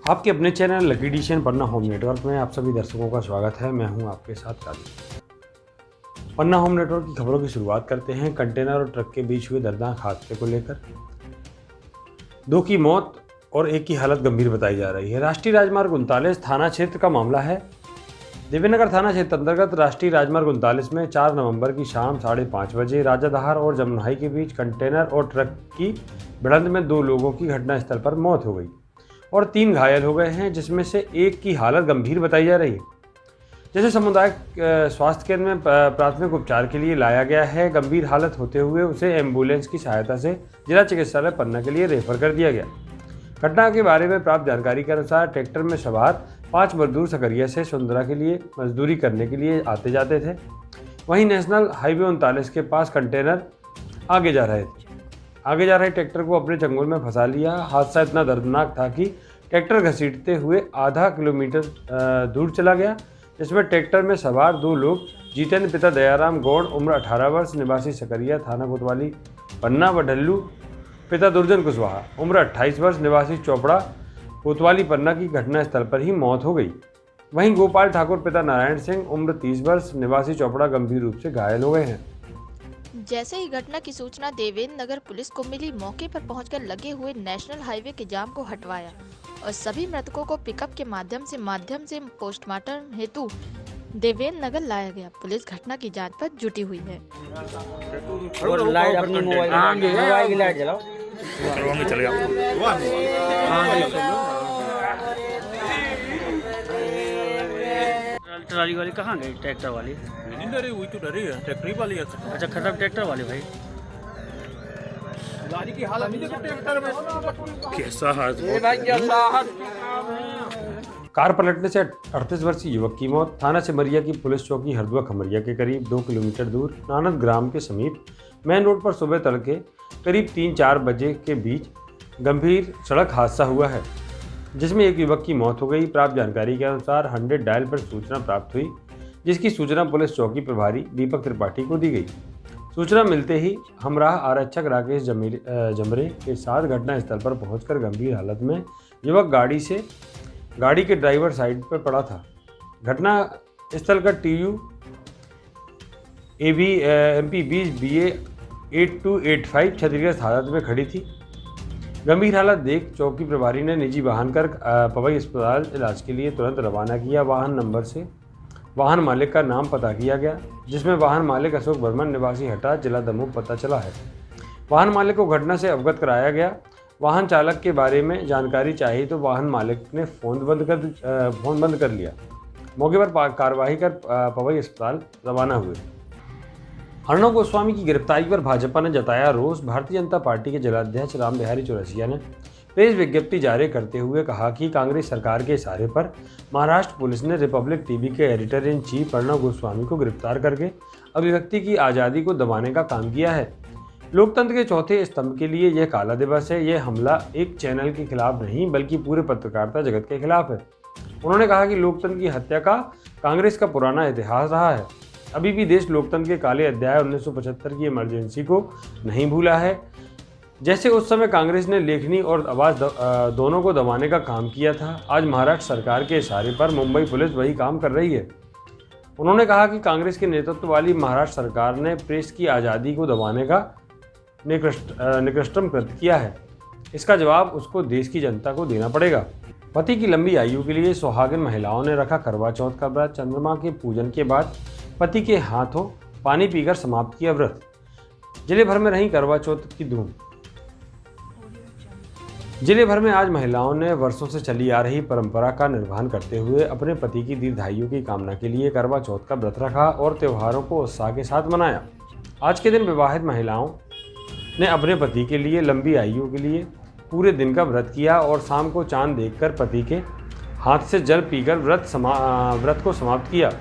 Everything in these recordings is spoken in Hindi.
आपके अपने चैनल लकी एडिशन पन्ना होम नेटवर्क में आप सभी दर्शकों का स्वागत है। मैं हूं आपके साथ काली। पन्ना होम नेटवर्क की खबरों की शुरुआत करते हैं। कंटेनर और ट्रक के बीच हुए दर्दनाक हादसे को लेकर 2 की मौत और 1 की हालत गंभीर बताई जा रही है। राष्ट्रीय राजमार्ग 39 थाना क्षेत्र का मामला है। देवीनगर थाना क्षेत्र अंतर्गत राष्ट्रीय राजमार्ग 39 में 4 नवंबर की शाम 5:30 बजे राजाधार और जमुनाई के बीच कंटेनर और ट्रक की भिड़ंत में 2 लोगों की घटनास्थल पर मौत हो गई और 3 घायल हो गए हैं, जिसमें से 1 की हालत गंभीर बताई जा रही है। जैसे सामुदायिक स्वास्थ्य केंद्र में प्राथमिक उपचार के लिए लाया गया है। गंभीर हालत होते हुए उसे एम्बुलेंस की सहायता से जिला चिकित्सालय पन्ना के लिए रेफर कर दिया गया। घटना के बारे में प्राप्त जानकारी के अनुसार ट्रैक्टर में सवार 5 मजदूर सकरिया से सुंदरा के लिए मजदूरी करने के लिए आते जाते थे। वहीं नेशनल हाईवे 39 के पास कंटेनर आगे जा रहे ट्रैक्टर को अपने चंगुल में फंसा लिया। हादसा इतना दर्दनाक था कि ट्रैक्टर घसीटते हुए आधा किलोमीटर दूर चला गया, जिसमें ट्रैक्टर में सवार 2 लोग जितेंद्र पिता दयाराम गौड़ उम्र 18 वर्ष निवासी सकरिया थाना कोतवाली पन्ना व ढल्लू पिता दुर्जन कुशवाहा उम्र 28 वर्ष निवासी चोपड़ा कोतवाली पन्ना की घटनास्थल पर ही मौत हो गई। वहीं गोपाल ठाकुर पिता नारायण सिंह उम्र 30 वर्ष निवासी चोपड़ा गंभीर रूप से घायल हो गए हैं। जैसे ही घटना की सूचना देवेंद्र नगर पुलिस को मिली, मौके पर पहुंचकर लगे हुए नेशनल हाईवे के जाम को हटवाया और सभी मृतकों को पिकअप के माध्यम से पोस्टमार्टम हेतु देवेंद्र नगर लाया गया। पुलिस घटना की जांच पर जुटी हुई है। ट्राली वाली कहाँ गई? ट्रैक्टर वाली नहीं डरी हुई तो डरी है, ट्रैक्टर वाली है। अच्छा, खत्म ट्रैक्टर वाली भाई। गाड़ी की हालत नहीं देखो ट्रैक्टर में कैसा कार पलटने से 38 वर्षीय युवक की मौत। थाना सिमरिया की पुलिस चौकी हरदुआ खमरिया के करीब 2 किलोमीटर दूर नानद ग्राम के समीप मेन रोड पर सुबह तड़के करीब 3-4 बजे के बीच गंभीर सड़क हादसा हुआ है, जिसमें एक युवक की मौत हो गई। प्राप्त जानकारी के अनुसार 100 डायल पर सूचना प्राप्त हुई, जिसकी सूचना पुलिस चौकी प्रभारी दीपक त्रिपाठी को दी गई। सूचना मिलते ही हमराह आरक्षक राकेश जमरे के साथ घटनास्थल पर पहुंचकर गंभीर हालत में युवक गाड़ी के ड्राइवर साइड पर पड़ा था। घटना स्थल का TU AB MP 20 BA 8285 क्षतिग्रस्त हालत में खड़ी थी। गंभीर हालत देख चौकी प्रभारी ने निजी वाहन कर पवई अस्पताल इलाज के लिए तुरंत रवाना किया। वाहन नंबर से वाहन मालिक का नाम पता किया गया, जिसमें वाहन मालिक अशोक बर्मन निवासी हटा जिला दमोह पता चला है। वाहन मालिक को घटना से अवगत कराया गया। वाहन चालक के बारे में जानकारी चाहिए तो वाहन मालिक ने फोन बंद कर लिया। मौके पर कार्रवाई कर पवई अस्पताल रवाना हुए। अर्णव गोस्वामी की गिरफ्तारी पर भाजपा ने जताया रोष। भारतीय जनता पार्टी के जिलाध्यक्ष राम बिहारी चौरसिया ने प्रेस विज्ञप्ति जारी करते हुए कहा कि कांग्रेस सरकार के इशारे पर महाराष्ट्र पुलिस ने रिपब्लिक टीवी के editor in chief Arnab Goswami को गिरफ्तार करके अभिव्यक्ति की आज़ादी को दबाने का काम किया है। लोकतंत्र के चौथे स्तंभ के लिए यह काला दिवस है। यह हमला एक चैनल के खिलाफ नहीं बल्कि पूरे पत्रकारिता जगत के खिलाफ है। उन्होंने कहा कि लोकतंत्र की हत्या का कांग्रेस का पुराना इतिहास रहा है। अभी भी देश लोकतंत्र के काले अध्याय 1975 की इमरजेंसी को नहीं भूला है। जैसे उस समय कांग्रेस ने लेखनी और आवाज़ दोनों को दबाने का काम किया था, आज महाराष्ट्र सरकार के इशारे पर मुंबई पुलिस वही काम कर रही है। उन्होंने कहा कि कांग्रेस के नेतृत्व वाली महाराष्ट्र सरकार ने प्रेस की आज़ादी को दबाने का निकृष्टतम कृत्य किया है। इसका जवाब उसको देश की जनता को देना पड़ेगा। पति की लंबी आयु के लिए सुहागिन महिलाओं ने रखा करवा चौथ का व्रत। चंद्रमा के पूजन के बाद पति के हाथों पानी पीकर समाप्त किया व्रत। जिले भर में रही करवा चौथ की धूम। जिले भर में आज महिलाओं ने वर्षों से चली आ रही परंपरा का निर्वहन करते हुए अपने पति की दीर्घायु की कामना के लिए करवा चौथ का व्रत रखा और त्योहारों को उत्साह के साथ मनाया। आज के दिन विवाहित महिलाओं ने अपने पति के लिए लंबी आयु के लिए पूरे दिन का व्रत किया और शाम को चांद देखकर पति के हाथ से जल पीकर व्रत को समाप्त किया।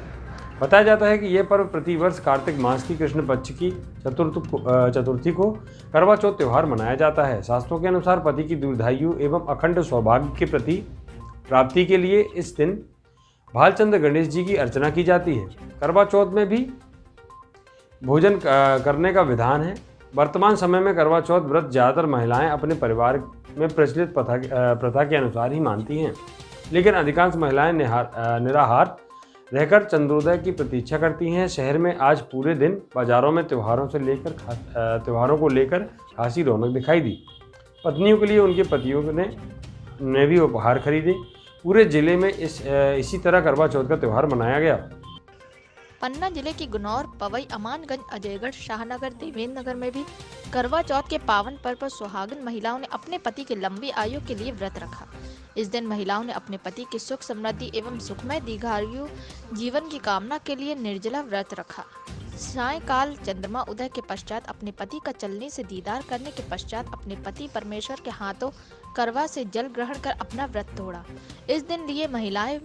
बताया जाता है कि यह पर्व प्रतिवर्ष कार्तिक मास की कृष्ण पक्ष की चतुर्थी को करवा चौथ त्यौहार मनाया जाता है। शास्त्रों के अनुसार पति की दीर्घायु एवं अखंड सौभाग्य के प्रति प्राप्ति के लिए इस दिन भालचंद्र गणेश जी की अर्चना की जाती है। करवा चौथ में भी भोजन करने का विधान है। वर्तमान समय में करवा चौथ व्रत ज़्यादातर महिलाएं अपने परिवार में प्रचलित प्रथा के अनुसार ही मानती हैं, लेकिन अधिकांश महिलाएं निराहार रहकर चंद्रोदय की प्रतीक्षा करती हैं। शहर में आज पूरे दिन बाजारों में त्योहारों को लेकर खासी रौनक दिखाई दी। पत्नियों के लिए उनके पतियों ने भी उपहार खरीदे। पूरे जिले में इसी तरह करवा चौथ का त्यौहार मनाया गया। पन्ना जिले की गुनौर, पवई, अमानगंज, अजयगढ़, शाहनगर, देवेंद्र नगर में भी करवा चौथ के पावन पर्व पर सुहागन महिलाओं ने अपने पति की लंबी आयु के लिए व्रत रखा। इस दिन महिलाओं ने अपने पति की सुख समृद्धि एवं सुखमय दीर्घायु जीवन की कामना के लिए निर्जला व्रत रखा। सायंकाल चंद्रमा उदय के पश्चात अपने पति का चलने से दीदार करने के पश्चात अपने पति परमेश्वर के हाथों करवा से जल ग्रहण कर अपना व्रत तोड़ा। इस दिन लिए महिलाएं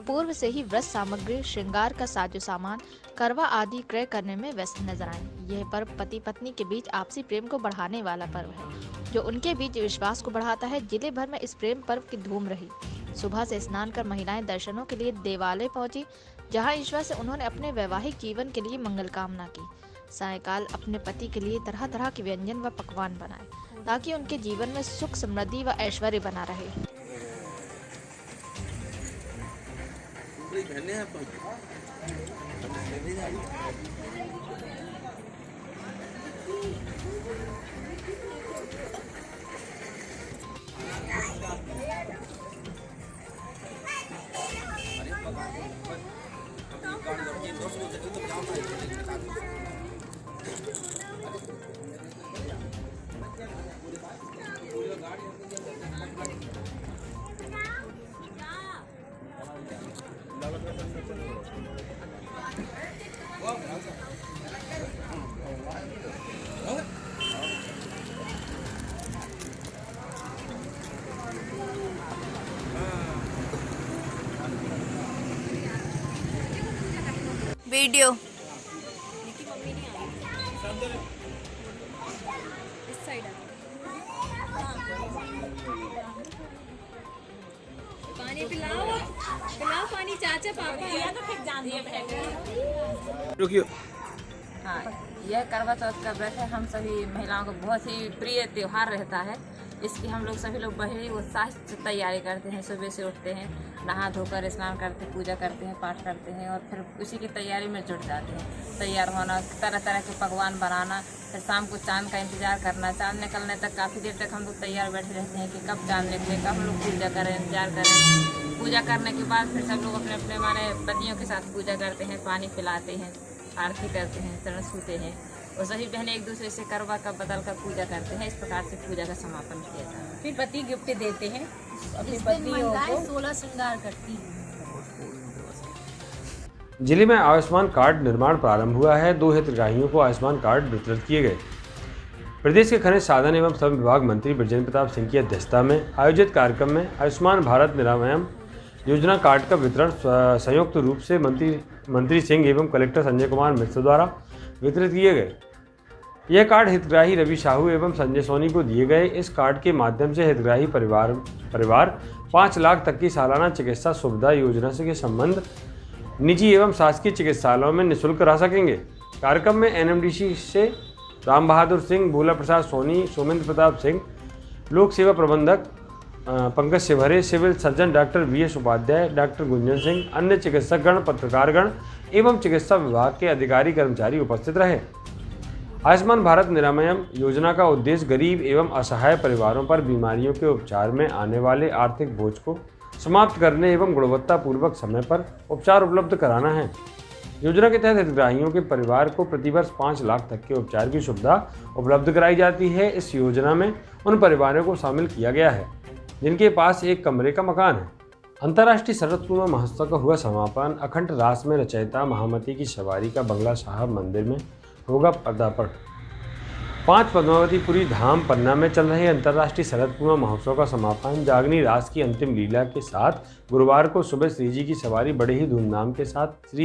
पूर्व से ही व्रत सामग्री, श्रृंगार का साजो सामान, करवा आदि क्रय करने में व्यस्त नजर आए। यह पर्व पति पत्नी के बीच आपसी प्रेम को बढ़ाने वाला पर्व है, जो उनके बीच विश्वास को बढ़ाता है। जिले भर में इस प्रेम पर्व की धूम रही। सुबह से स्नान कर महिलाएं दर्शनों के लिए देवालय पहुंची, जहां ईश्वर से उन्होंने अपने वैवाहिक जीवन के लिए मंगल कामना की। सायंकाल अपने पति के लिए तरह तरह के व्यंजन व पकवान बनाए, ताकि उनके जीवन में सुख समृद्धि व ऐश्वर्य बना रहे। वीडियो पानी पिलाओ, पिलाओ पानी चाचा पापा या तो फिर जान दिए रुकियो। हाँ, यह करवा चौथ का व्रत है। हम सभी महिलाओं को बहुत ही प्रिय त्यौहार रहता है। इसकी हम लोग सभी लोग बड़े ही उत्साह से तैयारी करते हैं। सुबह से उठते हैं, नहा धोकर स्नान करते, पूजा करते हैं, पाठ करते हैं और फिर उसी की तैयारी में जुट जाते हैं। तैयार होना, तरह तरह के पकवान बनाना, फिर शाम को चांद का इंतजार करना। चांद निकलने तक काफ़ी देर तक हम लोग तैयार बैठे रहते हैं कि कब चांद निकले, कब हम लोग पूजा करें, इंतजार करें। पूजा करने के बाद फिर सब लोग अपने अपने हमारे पतियों के साथ पूजा करते हैं, पानी पिलाते हैं, आरती करते हैं, चरण छूते हैं और सभी बहनें एक दूसरे से करवा का बदल कर पूजा करते हैं। इस प्रकार से पूजा का समापन किया जाता है। फिर पति गिफ्ट देते हैं, अपनी पत्नियों को 16 श्रृंगार करती हैं। जिले में आयुष्मान कार्ड निर्माण प्रारंभ हुआ है। 2 हितग्राहियों को आयुष्मान कार्ड वितरित किए गए। प्रदेश के खनिज साधन एवं श्रम विभाग मंत्री बृजेंद्र प्रताप सिंह की अध्यक्षता में आयोजित कार्यक्रम में आयुष्मान भारत निरामयम योजना कार्ड का वितरण संयुक्त रूप से मंत्री सिंह एवं कलेक्टर संजय कुमार मिश्र द्वारा वितरित किए गए। यह कार्ड हितग्राही रवि साहू एवं संजय सोनी को दिए गए। इस कार्ड के माध्यम से हितग्राही परिवार 5 लाख तक की सालाना चिकित्सा सुविधा योजना से के संबंध निजी एवं शासकीय चिकित्सालयों में निःशुल्क करा सकेंगे। कार्यक्रम में एनएमडीसी से राम बहादुर सिंह, भोला प्रसाद सोनी, सोमेंद्र प्रताप सिंह, लोक सेवा प्रबंधक Pankaj Shivhare, civil surgeon doctor VS Upadhyay, doctor Gunjan Singh, अन्य चिकित्सकगण, पत्रकारगण एवं चिकित्सा विभाग के अधिकारी कर्मचारी उपस्थित रहे। आयुष्मान भारत निरामयम योजना का उद्देश्य गरीब एवं असहाय परिवारों पर बीमारियों के उपचार में आने वाले आर्थिक बोझ को समाप्त करने एवं गुणवत्तापूर्वक समय पर उपचार उपलब्ध कराना है। योजना के तहत हितग्राहियों के परिवार को प्रतिवर्ष 5 लाख तक के उपचार की सुविधा उपलब्ध कराई जाती है। इस योजना में उन परिवारों को शामिल किया गया है जिनके पास एक कमरे का मकान है। अंतर्राष्ट्रीय शरद पूर्णिमा महोत्सव का हुआ समापन। अखंड रास में रचयिता महामती की सवारी का बंगला साहब मंदिर में होगा पदार्पण। 5 पद्मावतीपुरी धाम पन्ना में चल रहे अंतर्राष्ट्रीय शरद पूर्णिमा महोत्सव का समापन जागनी रास की अंतिम लीला के साथ गुरुवार को सुबह श्री जी की सवारी बड़े ही धूमधाम के साथ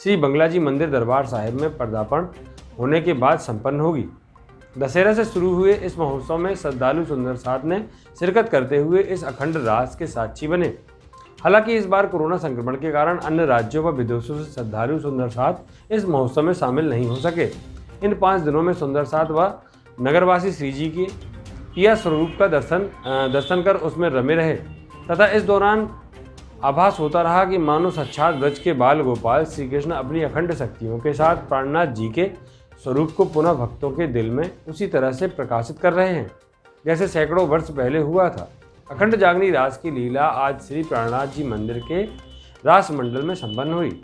श्री बंगला जी मंदिर दरबार साहिब में पदार्पण होने के बाद संपन्न होगी। दशहरा से शुरू हुए इस महोत्सव में श्रद्धालु सुंदर साथ ने शिरकत करते हुए इस अखंड रास के साक्षी बने। हालांकि इस बार कोरोना संक्रमण के कारण अन्य राज्यों व विदेशों से श्रद्धालु सुंदर साथ इस महोत्सव में शामिल नहीं हो सके। इन 5 दिनों में सुंदर साथ व नगरवासी श्री जी के पिया स्वरूप का दर्शन कर उसमें रमे रहे तथा इस दौरान आभास होता रहा कि मानो साक्षात ब्रज के बाल गोपाल श्री कृष्ण अपनी अखंड शक्तियों के साथ प्राणनाथ जी के स्वरूप को पुनः भक्तों के दिल में उसी तरह से प्रकाशित कर रहे हैं जैसे सैकड़ों वर्ष पहले हुआ था। अखंड जागनी रास की लीला आज श्री प्राणनाथ जी मंदिर के रास मंडल में संपन्न हुई।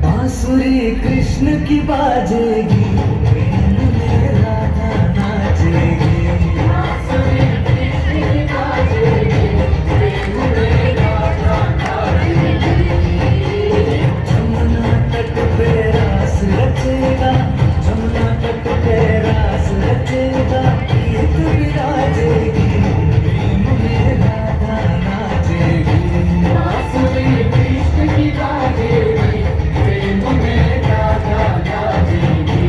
बांसुरी कृष्ण की बाजेगी, राधा नाचेगी। जमुना तट पे रास रचेगा, जमुना तट पे रास रचेगा, गीत विराजेगी, प्रेम में राधा नाचेगी। बांसुरी कृष्ण की बाजेगी, प्रेम में राधा नाचेगी।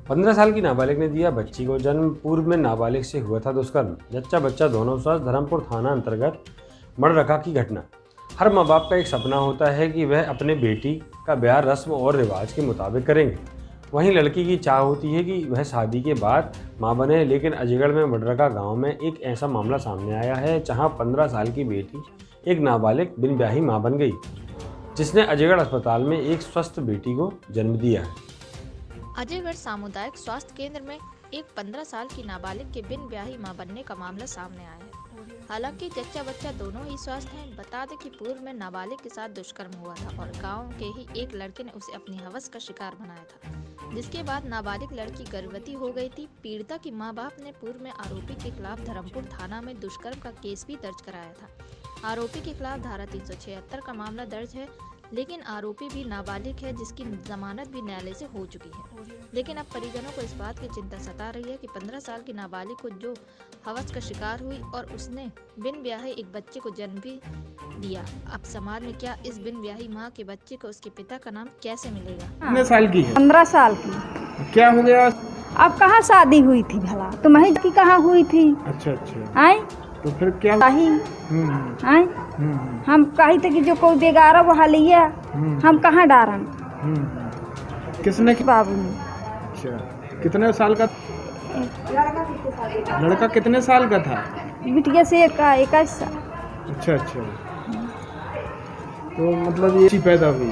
15 साल की नाबालिग ने दिया बच्ची को जन्म। पूर्व में नाबालिग से हुआ था दुष्कर्म। जच्चा बच्चा दोनों स्वास्थ्य धर्मपुर थाना अंतर्गत मड़रखा की घटना। हर माँ बाप का एक सपना होता है कि वह अपने बेटी का ब्याह रस्म और रिवाज के मुताबिक करेंगे। वहीं लड़की की चाह होती है कि वह शादी के बाद मां बने। लेकिन अजयगढ़ में मड़रखा गांव में एक ऐसा मामला सामने आया है जहां 15 साल की बेटी एक नाबालिग बिन ब्याही मां बन गई, जिसने अजयगढ़ अस्पताल में एक स्वस्थ बेटी को जन्म दिया है। अजयगढ़ सामुदायिक स्वास्थ्य केंद्र में एक 15 साल की नाबालिग के बिन ब्याही मां बनने का मामला सामने आया है। हालांकि जच्चा बच्चा दोनों ही स्वस्थ हैं। बता दें कि पूर्व में नाबालिग के साथ दुष्कर्म हुआ था और गांव के ही एक लड़के ने उसे अपनी हवस का शिकार बनाया था, जिसके बाद नाबालिग लड़की गर्भवती हो गई थी। पीड़िता की मां बाप ने पूर्व में आरोपी के खिलाफ धर्मपुर थाना में दुष्कर्म का केस भी दर्ज कराया था। आरोपी के खिलाफ धारा 376 का मामला दर्ज है, लेकिन आरोपी भी नाबालिग है, जिसकी जमानत भी न्यायालय से हो चुकी है। लेकिन अब परिजनों को इस बात की चिंता सता रही है कि 15 साल की नाबालिग को जो हवस का शिकार हुई और उसने बिन ब्याहे एक बच्चे को जन्म भी दिया, अब समाज में क्या इस बिन ब्याही माँ के बच्चे को उसके पिता का नाम कैसे मिलेगा? कितने साल की है? 15 साल की। क्या हो गया? अब कहाँ शादी हुई थी भला? तुम्हारी की कहाँ हुई थी? अच्छा अच्छा। आए तो फिर क्या? आए हम कही थे कि जो कोई बेगारा वो लिया, हम कहाँ डारन? किसने? बाबू ने। अच्छा, कितने साल का लड़का? कितने साल का था? बिटिया से 21 साल। अच्छा अच्छा। तो मतलब ये पैदा हुई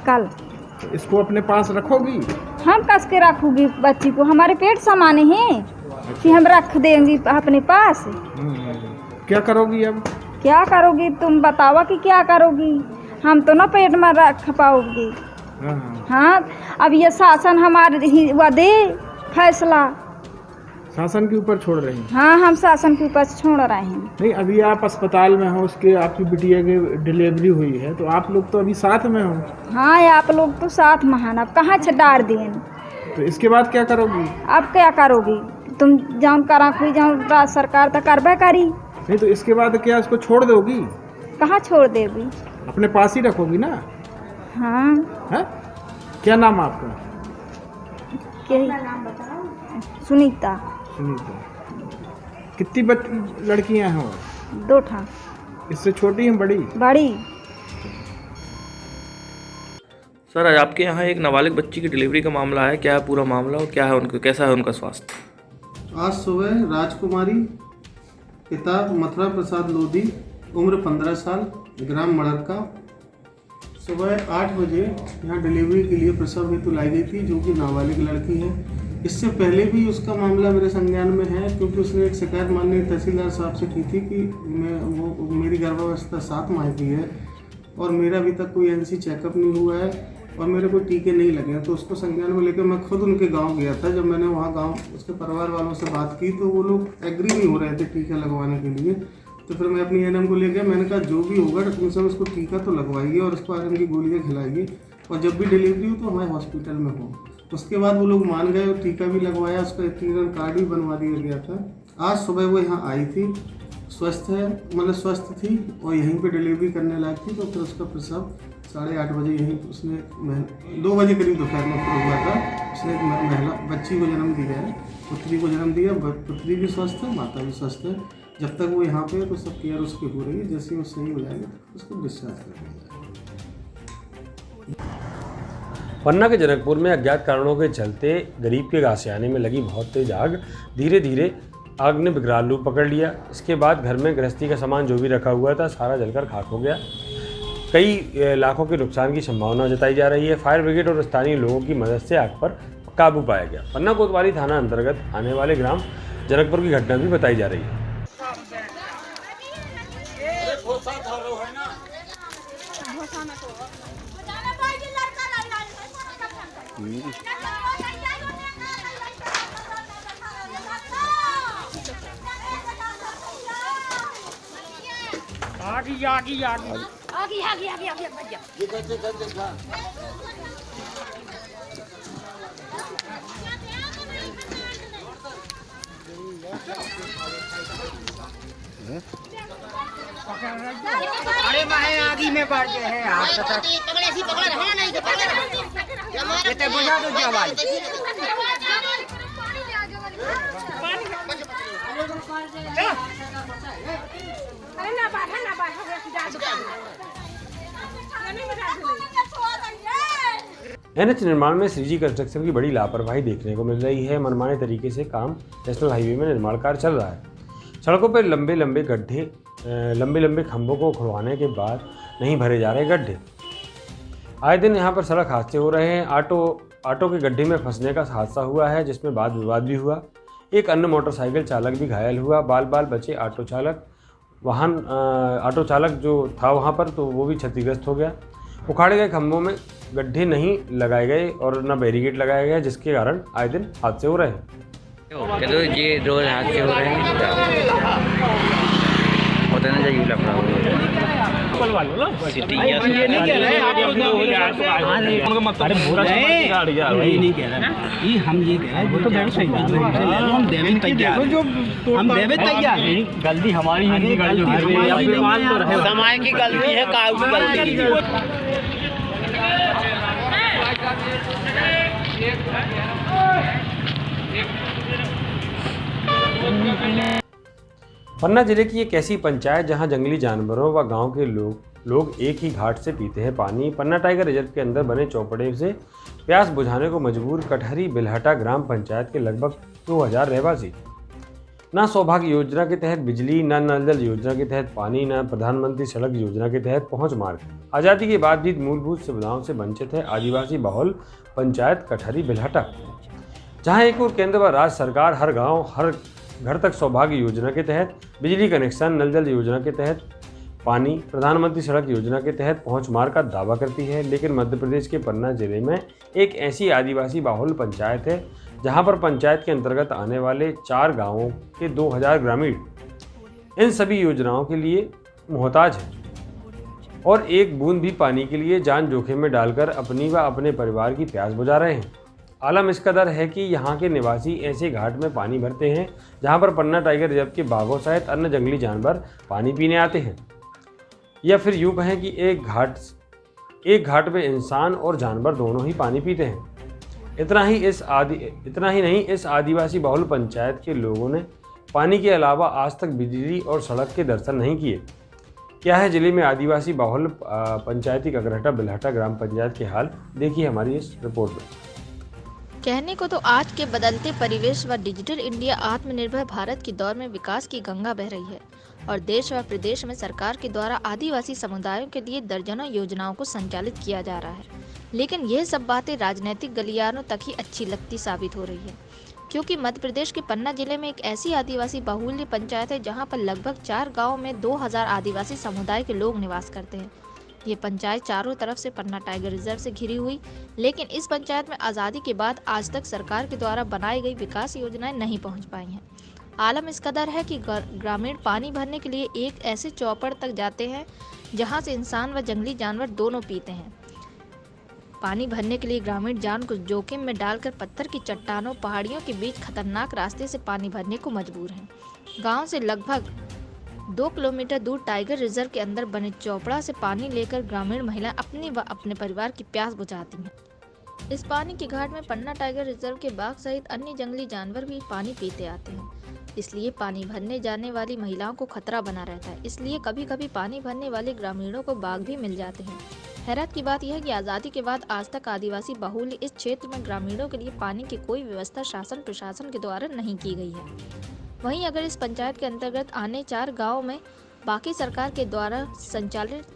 कल। तो इसको अपने पास रखोगी? हम कस के रखूंगी बच्ची को, हमारे पेट समाने हैं कि हम रख देंगी अपने पास। क्या करोगी अब? क्या करोगी तुम बतावा कि क्या करोगी? हम तो ना पेट में रख पाओगी। हाँ, अब ये शासन हमारे ही वह दे फैसला। शासन के ऊपर छोड़ रही हैं? हाँ, हम शासन के ऊपर छोड़ रहे हैं। नहीं, अभी आप अस्पताल में हो, उसके आपकी बिटिया की डिलीवरी हुई है, तो आप लोग तो अभी साथ में हो। हाँ, आप लोग तो साथ में हैं, अब कहाँ छडार दें? तो इसके बाद क्या करोगी? अब क्या करोगी तुम? जाऊँ करा कोई जाऊँ सरकार तो करबे करी। नहीं तो इसके बाद क्या इसको छोड़ दोगी? कहाँ छोड़ देगी? अपने पास ही रखोगी ना? हाँ। है? क्या नाम है आपका? सुनीता। सुनीता। कितनी लड़कियां हैं? 2 ठा। इससे छोटी हैं बड़ी? बड़ी। सर, आज आपके यहाँ एक नाबालिग बच्ची की डिलीवरी का मामला है, क्या है पूरा मामला और क्या है उनका, कैसा है उनका स्वास्थ्य? आज सुबह राजकुमारी, पिता मथुरा प्रसाद लोधी, उम्र 15 साल, ग्राम मड़रका, सुबह 8 बजे यहाँ डिलीवरी के लिए प्रसव हेतु लाई गई थी, जो कि नाबालिग लड़की है। इससे पहले भी उसका मामला मेरे संज्ञान में है, क्योंकि उसने एक शिकायत माननीय तहसीलदार साहब से की थी कि मेरी गर्भावस्था 7 माह की है और मेरा अभी तक कोई एनसी चेकअप नहीं हुआ है और मेरे को टीके नहीं लगे हैं। तो उसको संज्ञान में लेकर मैं खुद उनके गांव गया था। जब मैंने वहां गांव उसके परिवार वालों से बात की तो वो लोग एग्री नहीं हो रहे थे टीका लगवाने के लिए। तो फिर मैं अपनी एनएम को ले गया। मैंने कहा जो भी होगा कम से कम उसको टीका तो लगवाइए और उसको आयरन की गोलियाँ खिलाइए और जब भी डिलीवरी हो तो हमारे हॉस्पिटल में हो। उसके बाद वो लोग मान गए और टीका भी लगवाया, उसका टीकाकरण कार्ड भी बनवा दिया गया था। आज सुबह वो यहाँ आई थी, स्वस्थ है, मतलब स्वस्थ थी और यहीं पे डिलीवरी करने लायक थी। तो फिर उसका प्रसव 8:30 बजे यहीं उसने 2 बजे करीब दोपहर में फिर हुआ था। उसने एक महिला बच्ची को जन्म दिया है, पुत्री को जन्म दिया। पुत्री भी स्वस्थ है, माता भी स्वस्थ है। जब तक वो यहाँ पे है तो सब केयर उसकी हो रही है। जैसे ही वो सही हो जाएगा तो उसको डिस्चार्ज कर दिया जाएगा। पन्ना के जनकपुर में अज्ञात कारणों के चलते गरीब के घासियाने में लगी बहुत तेज आग, धीरे धीरे आग ने विकराल रूप पकड़ लिया। इसके बाद घर में गृहस्थी का सामान जो भी रखा हुआ था सारा जलकर खाक हो गया। कई लाखों के नुकसान की संभावना जताई जा रही है। फायर ब्रिगेड और स्थानीय लोगों की मदद से आग पर काबू पाया गया। पन्ना कोतवाली थाना अंतर्गत आने वाले ग्राम जनकपुर की घटना भी बताई जा रही है। अरे माहे आगे में बढ़ गए हैं आप पकड़े ऐसी पकड़ रहा नहीं तो पकड़ ये तो बुझा दो जवान अरे ना बाहर एनएच निर्माण में श्रीजी कंस्ट्रक्शन की बड़ी लापरवाही देखने को मिल रही है। मनमाने तरीके से काम नेशनल हाईवे में निर्माण कार्य चल रहा है। सड़कों पर लंबे लंबे गड्ढे, लंबे लंबे खंभों को खुड़वाने के बाद नहीं भरे जा रहे गड्ढे। आए दिन यहाँ पर सड़क हादसे हो रहे हैं। ऑटो के गड्ढे में फंसने का हादसा हुआ है, जिसमें वाद विवाद भी हुआ। एक अन्य मोटरसाइकिल चालक भी घायल हुआ। बाल बाल बचे ऑटो चालक जो था वहाँ पर, तो वो भी क्षतिग्रस्त हो गया। उखाड़े गए खंभों में गड्ढे नहीं लगाए गए और न बैरिकेड लगाया गया, जिसके कारण आए दिन हादसे हो रहे हैं। चलो ये रोज हादसे हो रहे हैं, पता नहीं चाहिए लफड़ा नहीं कह रहे ये हम ये कह रहे हैं, वो तो बहुत सही बात है। हम देवे तैयार, हम देवे तैयार। गलती हमारी नहीं, समय की गलती है, काऊ की गलती है। पन्ना जिले की एक ऐसी पंचायत जहां जंगली जानवरों व गांव के लोग एक ही घाट से पीते हैं पानी। पन्ना टाइगर रिजर्व के अंदर बने चौपड़े से प्यास बुझाने को मजबूर कटहरी बिलहटा ग्राम पंचायत के लगभग 2000 रहवासी। ना सौभाग्य योजना के तहत बिजली, ना नल जल योजना के तहत पानी, ना प्रधानमंत्री सड़क योजना के तहत पहुंच मार्ग। आज़ादी के बाद भी मूलभूत सुविधाओं से वंचित है आदिवासी बहुल पंचायत कटहरी बिलहटा, जहां एक और केंद्र व राज्य सरकार हर गांव हर घर तक सौभाग्य योजना के तहत बिजली कनेक्शन, नल जल योजना के तहत पानी, प्रधानमंत्री सड़क योजना के तहत पहुंच मार्ग का दावा करती है। लेकिन मध्य प्रदेश के पन्ना जिले में एक ऐसी आदिवासी बाहुल पंचायत है जहां पर पंचायत के अंतर्गत आने वाले 4 गांवों के 2000 ग्रामीण इन सभी योजनाओं के लिए मोहताज हैं और एक बूंद भी पानी के लिए जान जोखिम में डालकर अपनी व अपने परिवार की प्यास बुझा रहे हैं। आलम इस कदर है कि यहाँ के निवासी ऐसे घाट में पानी भरते हैं जहाँ पर पन्ना टाइगर रिजर्व के बाघों सहित अन्य जंगली जानवर पानी पीने आते हैं। या फिर यूँ कहें कि एक घाट पे इंसान और जानवर दोनों ही पानी पीते हैं। इतना ही नहीं, इस आदिवासी बहुल पंचायत के लोगों ने पानी के अलावा आज तक बिजली और सड़क के दर्शन नहीं किए। क्या है जिले में आदिवासी बहुल पंचायती ककरहटा बिलहटा ग्राम पंचायत के हाल, देखिए हमारी इस रिपोर्ट में। कहने को तो आज के बदलते परिवेश व डिजिटल इंडिया आत्मनिर्भर भारत के दौर में विकास की गंगा बह रही है और देश व प्रदेश में सरकार के द्वारा आदिवासी समुदायों के लिए दर्जनों योजनाओं को संचालित किया जा रहा है। लेकिन यह सब बातें राजनीतिक गलियारों तक ही अच्छी लगती साबित हो रही है, क्योंकि मध्य प्रदेश के पन्ना जिले में एक ऐसी आदिवासी बहुल्य पंचायत है जहां पर लगभग 4 गाँव में 2000 आदिवासी समुदाय के लोग निवास करते हैं। ये पंचायत चारों तरफ से पन्ना टाइगर रिजर्व से घिरी हुई, लेकिन इस पंचायत में आज़ादी के बाद आज तक सरकार के द्वारा बनाई गई विकास योजनाएं नहीं पहुंच पाई हैं। आलम इस कदर है कि ग्रामीण पानी भरने के लिए एक ऐसे चौपड़ तक जाते हैं जहां से इंसान व जंगली जानवर दोनों पीते हैं। पानी भरने के लिए ग्रामीण जान को जोखिम में डालकर पत्थर की चट्टानों पहाड़ियों के बीच खतरनाक रास्ते से पानी भरने को मजबूर हैं। गांव से लगभग 2 किलोमीटर दूर टाइगर रिजर्व के अंदर बने चौपड़ा से पानी लेकर ग्रामीण महिलाएं अपनी व अपने परिवार की प्यास बुझाती हैं। इस पानी के घाट में पन्ना टाइगर रिजर्व के बाघ सहित अन्य जंगली जानवर भी पानी पीते आते हैं, इसलिए पानी भरने जाने वाली महिलाओं को खतरा बना रहता है। इसलिए कभी कभी पानी भरने वाले ग्रामीणों को बाघ भी मिल जाते हैं। हैरत की बात यह है कि आज़ादी के बाद आज तक आदिवासी बहुल्य इस क्षेत्र में ग्रामीणों के लिए पानी की कोई व्यवस्था शासन प्रशासन के द्वारा नहीं की गई है। वहीं अगर इस पंचायत के अंतर्गत आने 4 गाँव में बाकी सरकार के द्वारा संचालित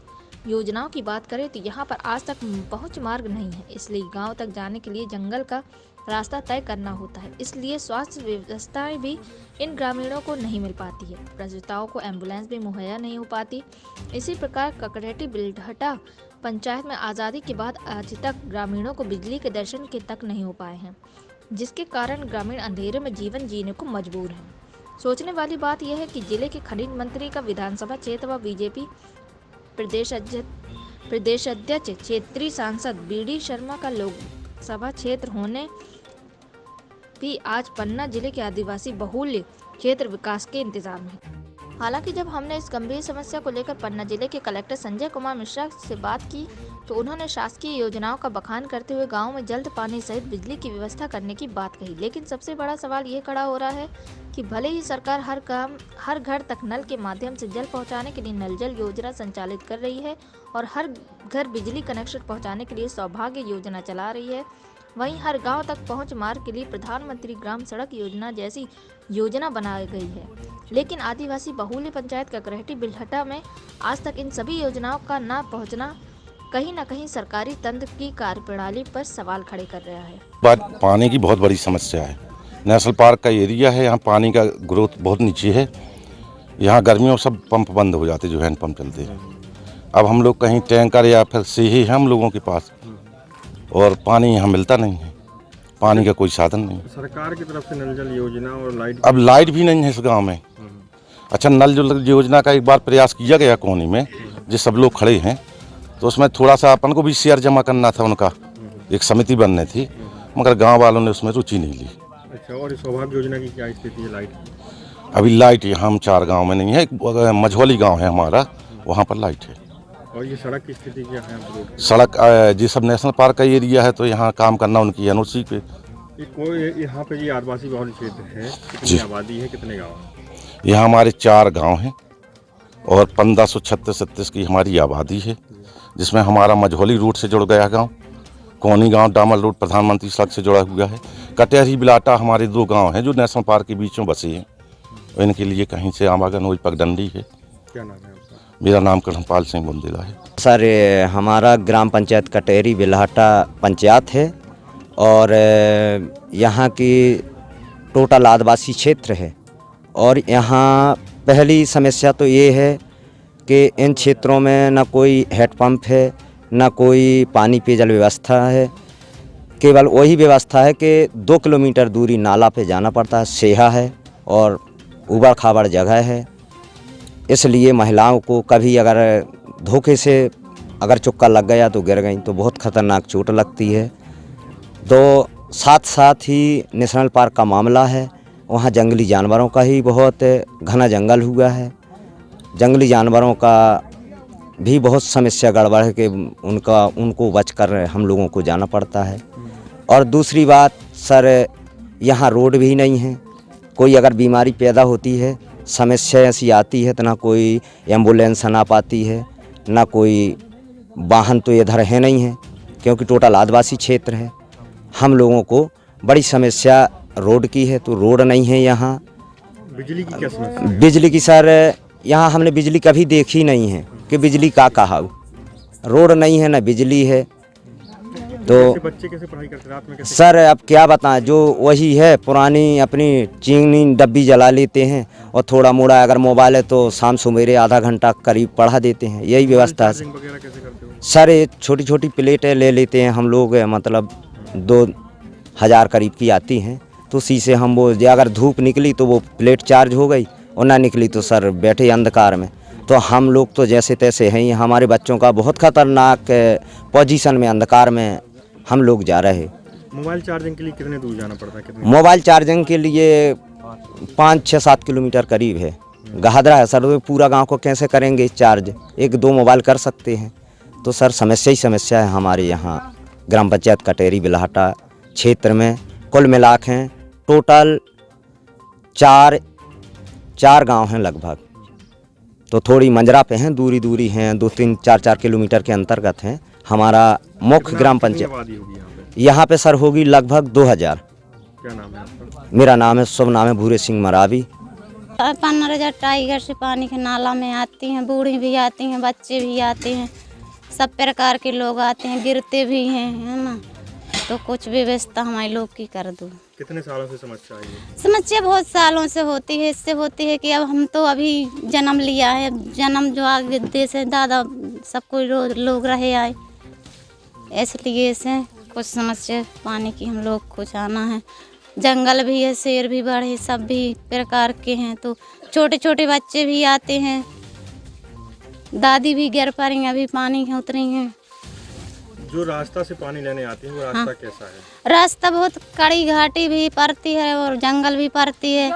योजनाओं की बात करें तो यहाँ पर आज तक पहुँच मार्ग नहीं है, इसलिए गाँव तक जाने के लिए जंगल का रास्ता तय करना होता है। इसलिए स्वास्थ्य व्यवस्थाएं भी इन ग्रामीणों को नहीं मिल पाती है। प्रसूताओं को एम्बुलेंस भी मुहैया नहीं हो पाती। इसी प्रकार ककरहटी बिलहटा पंचायत में आज़ादी के बाद आज तक ग्रामीणों को बिजली के दर्शन के तक नहीं हो पाए हैं, जिसके कारण ग्रामीण अंधेरे में जीवन जीने को मजबूर हैं। सोचने वाली बात यह है कि जिले के खनिज मंत्री का विधानसभा क्षेत्र व बीजेपी प्रदेश अध्यक्ष क्षेत्रीय सांसद बीडी शर्मा का लोकसभा क्षेत्र होने भी आज पन्ना जिले के आदिवासी बहुल्य क्षेत्र विकास के इंतजार में है। हालांकि जब हमने इस गंभीर समस्या को लेकर पन्ना जिले के कलेक्टर संजय कुमार मिश्रा से बात की तो उन्होंने शासकीय योजनाओं का बखान करते हुए गांव में जल्द पानी सहित बिजली की व्यवस्था करने की बात कही। लेकिन सबसे बड़ा सवाल ये खड़ा हो रहा है कि भले ही सरकार हर घर तक नल के माध्यम से जल पहुंचाने के लिए नल जल योजना संचालित कर रही है और हर घर बिजली कनेक्शन पहुंचाने के लिए सौभाग्य योजना चला रही है, वहीं हर गांव तक पहुंच मार्ग के लिए प्रधानमंत्री ग्राम सड़क योजना जैसी योजना बनाई गई है। लेकिन आदिवासी बहुल्य पंचायत ककरहटी बिलहटा में आज तक इन सभी योजनाओं का न पहुंचना कहीं न कहीं सरकारी तंत्र की कार्यप्रणाली पर सवाल खड़े कर रहा है। पानी की बहुत बड़ी समस्या है। नेशनल पार्क का एरिया है, यहाँ पानी का ग्रोथ बहुत नीचे है। यहाँ गर्मियों में सब पंप बंद हो जाते, जो हैंड पंप चलते हैं। अब हम लोग कहीं टैंकर या फिर से ही हम लोगों के पास, और पानी यहाँ मिलता नहीं है, पानी का कोई साधन नहीं। सरकार की तरफ से नल जल योजना और लाइट, अब लाइट भी नहीं है इस गांव में। अच्छा, नल जल योजना का एक बार प्रयास किया गया कोनी में, जो सब लोग खड़े हैं, तो उसमें थोड़ा सा अपन को भी शेयर जमा करना था, उनका एक समिति बननी थी, मगर गांव वालों ने उसमें रुचि नहीं ली। अच्छा, और सौभाग्य योजना की क्या स्थिति है लाइट? अभी लाइट यहाँ हम 4 गाँव में नहीं है, एक मझौली गाँव है हमारा, वहाँ पर लाइट है। और ये सड़क की स्थिति क्या है? सड़क जी सब नेशनल पार्क का एरिया है, तो यहाँ काम करना उनकी एनओसी पे। यहाँ पे ये आदिवासी बहुल क्षेत्र है, कितनी आबादी है, कितने गाँव हैं? यहाँ हमारे 4 गांव हैं और 1536 की हमारी आबादी है, जिसमें हमारा मझौली रूट से जुड़ गया गांव, कोनी गांव डामल रूट प्रधानमंत्री सड़क से जुड़ा हुआ है, कटेहरी बिलाटा हमारे 2 गांव हैं जो नेशनल पार्क के बीच में बसे हैं। इनके लिए कहीं से आवागमन वही पगडंडी है। क्या नाम है आपका? मेरा नाम कृष्णपाल सिंह बुंदेला है। सर, हमारा ग्राम पंचायत कटेहरी बिलहटा पंचायत है और यहाँ की टोटल आदिवासी क्षेत्र है। और यहाँ पहली समस्या तो ये है कि इन क्षेत्रों में न कोई हैंडपम्प है, न कोई पानी पेयजल व्यवस्था है। केवल वही व्यवस्था है कि 2 किलोमीटर दूरी नाला पे जाना पड़ता है, सेहा है और उबड़ खाबड़ जगह है। इसलिए महिलाओं को कभी अगर धोखे से अगर चुक्का लग गया तो गिर गई तो बहुत ख़तरनाक चोट लगती है। तो साथ साथ ही नेशनल पार्क का मामला है, वहाँ जंगली जानवरों का ही बहुत घना जंगल हुआ है। जंगली जानवरों का भी बहुत समस्या गड़बड़ है कि उनको बचकर हम लोगों को जाना पड़ता है। और दूसरी बात सर, यहाँ रोड भी नहीं है। कोई अगर बीमारी पैदा होती है, समस्या ऐसी आती है तो ना कोई एम्बुलेंस आ पाती है, ना कोई वाहन तो इधर है नहीं है, क्योंकि टोटल आदिवासी क्षेत्र है। हम लोगों को बड़ी समस्या रोड की है, तो रोड नहीं है यहाँ। बिजली की क्या समस्या? बिजली की सर, यहाँ हमने बिजली कभी देखी नहीं है कि बिजली का कहा। रोड नहीं है, ना बिजली है, तो बच्चे कैसे पढ़ाई करते रात में? कैसे सर अब क्या बताएं, जो वही है पुरानी अपनी चीनी डब्बी जला लेते हैं, और थोड़ा मोड़ा अगर मोबाइल है तो शाम सवेरे आधा घंटा करीब पढ़ा देते हैं, यही व्यवस्था है सर। ये छोटी छोटी प्लेटें ले लेते हैं हम लोग, मतलब 2000 करीब की आती हैं, तो उसी से हम वो अगर धूप निकली तो वो प्लेट चार्ज हो गई, और ना निकली तो सर बैठे अंधकार में। तो हम लोग तो जैसे तैसे हैं, हमारे बच्चों का बहुत खतरनाक पोजीशन में अंधकार में हम लोग जा रहे हैं। मोबाइल चार्जिंग के लिए कितने दूर जाना पड़ता है? मोबाइल चार्जिंग के लिए 5-6-7 किलोमीटर करीब है। गहदरा है सर, तो पूरा गांव को कैसे करेंगे चार्ज? 1-2 मोबाइल कर सकते हैं। तो सर समस्या ही समस्या है हमारे यहाँ ग्राम पंचायत कटेरी बिलहाटा क्षेत्र में। कुल मिलाकर हैं टोटल 4 गांव हैं लगभग, तो थोड़ी मंजरा पे हैं, दूरी हैं, 2-3-4 किलोमीटर के अंतर्गत हैं हमारा मुख्य ग्राम पंचायत। यहाँ पे सर होगी लगभग 2000। क्या नाम है आपका? मेरा नाम है, शुभ नाम है भूरे सिंह मरावी। 15 टाइगर से पानी के नाला में आती हैं, बूढ़ी भी आती हैं, बच्चे भी आते हैं, सब प्रकार के लोग आते हैं, गिरते भी हैं, है ना। तो कुछ व्यवस्था हमारे लोग की कर दो। कितने सालों से समस्या है? समस्या बहुत सालों से होती है। इससे होती है कि अब हम तो अभी जन्म लिया है, जन्म जो आगे देश है दादा सब कोई लोग रहे आए, इसलिए से कुछ समस्या पानी की हम लोग को जाना है। जंगल भी है, शेर भी बढ़े, सब भी प्रकार के हैं, तो छोटे छोटे बच्चे भी आते हैं, दादी भी गिर पड़ी हैं, अभी पानी में उतरी हैं। जो रास्ता से पानी लेने आते हैं वो रास्ता कैसा है? रास्ता बहुत कड़ी घाटी भी पड़ती है और जंगल भी पड़ती है,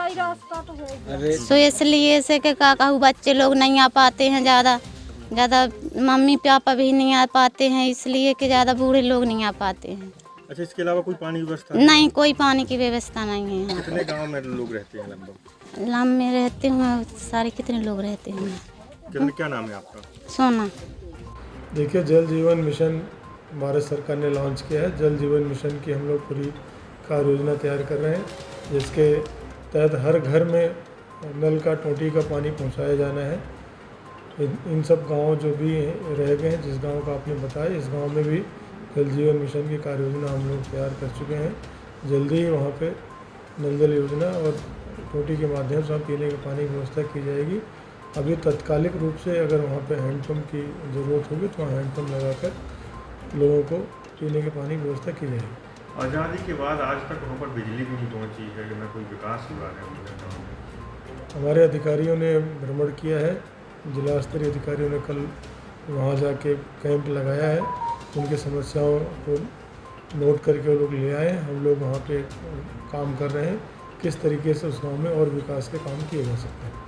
तो इसलिए से कि का कहूँ बच्चे लोग नहीं आ पाते हैं, ज़्यादा मम्मी पापा भी नहीं आ पाते हैं, इसलिए कि ज़्यादा बूढ़े लोग नहीं आ पाते हैं। अच्छा, इसके अलावा कोई पानी की व्यवस्था नहीं? कोई पानी की व्यवस्था नहीं है। कितने गांव में लोग रहते हैं लगभग? लाम में रहते हैं सारे, कितने लोग रहते हैं? क्या नाम है आपका? सोना। देखिए, जल जीवन मिशन भारत सरकार ने लॉन्च किया है। जल जीवन मिशन की हम लोग पूरी कार्य योजना तैयार कर रहे हैं, जिसके तहत हर घर में नल का टोटी का पानी पहुंचाया जाना है। इन सब गांव जो भी रह गए हैं, जिस गांव का आपने बताया, इस गांव में भी जल जीवन मिशन की कार्य योजना हम लोग तैयार कर चुके हैं। जल्दी ही वहाँ पे नल जल योजना और टोटी के माध्यम से पीने के पानी की व्यवस्था की जाएगी। अभी तत्कालिक रूप से अगर वहाँ पे हैंडपम्प की ज़रूरत होगी तो वहाँ हैंडपम्प लगाकर लोगों को पीने के पानी की व्यवस्था की जाएगी। आज़ादी के बाद आज तक वहाँ पर बिजली भी नहीं पहुँची है, न कोई विकास हुआ है। हमारे अधिकारियों ने भ्रमण किया है, जिला स्तरीय अधिकारियों ने कल वहाँ जाके कैंप लगाया है, उनकी समस्याओं को नोट करके वो लोग ले आए। हम लोग वहाँ पे काम कर रहे हैं किस तरीके से उस गाँव में और विकास के काम किए जा सकते हैं।